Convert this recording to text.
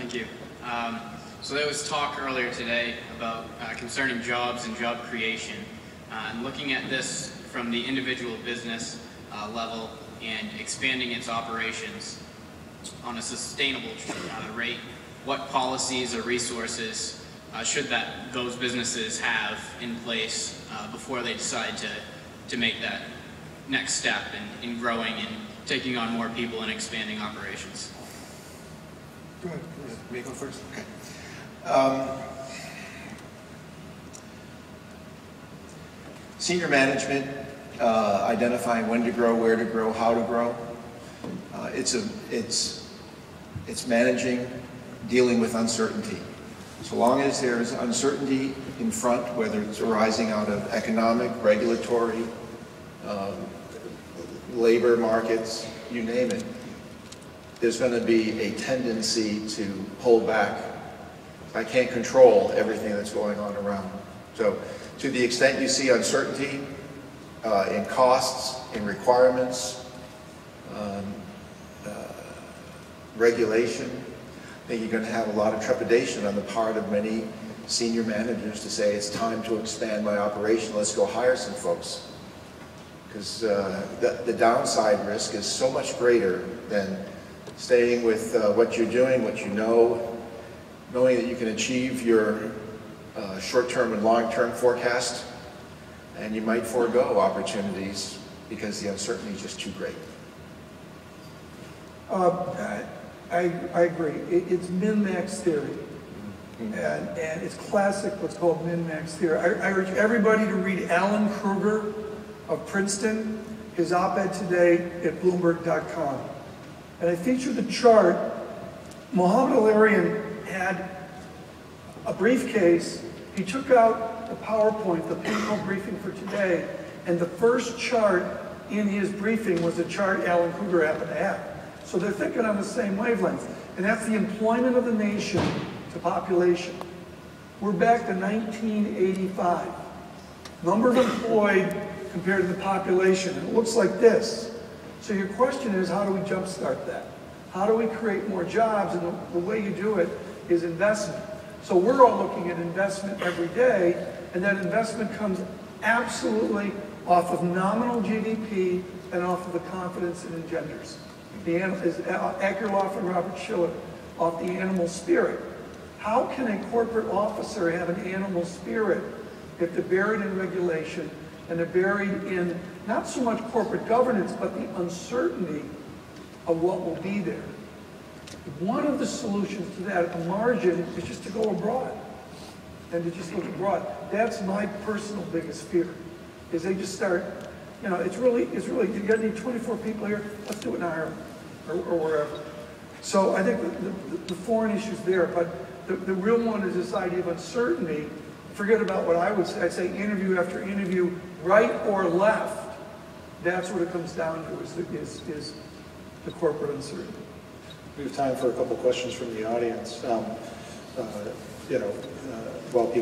Thank you. So there was talk earlier today about concerning jobs and job creation, and looking at this from the individual business level and expanding its operations on a sustainable rate. What policies or resources should those businesses have in place before they decide to make that next step in growing and taking on more people and expanding operations? Go ahead. Me go first? Okay. Senior management, identifying when to grow, where to grow, how to grow. It's managing, dealing with uncertainty. So long as there's uncertainty in front, whether it's arising out of economic, regulatory, labor markets, you name it, there's going to be a tendency to pull back. I can't control everything that's going on around. So to the extent you see uncertainty in costs, in requirements, regulation, I think you're going to have a lot of trepidation on the part of many senior managers to say it's time to expand my operation, let's go hire some folks. Because the downside risk is so much greater than staying with what you're doing, what you know, knowing that you can achieve your short-term and long-term forecast, and you might forego opportunities because the uncertainty is just too great. I agree. It's min-max theory. And it's classic what's called min-max theory. I urge everybody to read Alan Kruger of Princeton, his op-ed today at Bloomberg.com. And I featured the chart. Mohammed Al-Arian had a briefcase. He took out the PowerPoint, the pinhole briefing for today, and the first chart in his briefing was a chart Alan Kruger happened to have. So they're thinking on the same wavelength. And that's the employment of the nation to population. We're back to 1985. Number of employed compared to the population. And it looks like this. So your question is, how do we jumpstart that? How do we create more jobs? And the way you do it is investment. So we're all looking at investment every day, and that investment comes absolutely off of nominal GDP and off of the confidence it engenders. As Akerlof and Robert Schiller, off the animal spirit. How can a corporate officer have an animal spirit if they're buried in regulation and they're buried in not so much corporate governance, but the uncertainty of what will be there? One of the solutions to that at the margin is just to go abroad and to just look abroad. That's my personal biggest fear, is they just start, you know, it's really, you got to need 24 people here, let's do it in Ireland or wherever. So I think the foreign issue's there, but the real one is this idea of uncertainty. Forget about what I would say. I'd say interview after interview, right or left. That's what it comes down to, is the corporate uncertainty. We have time for a couple questions from the audience. While people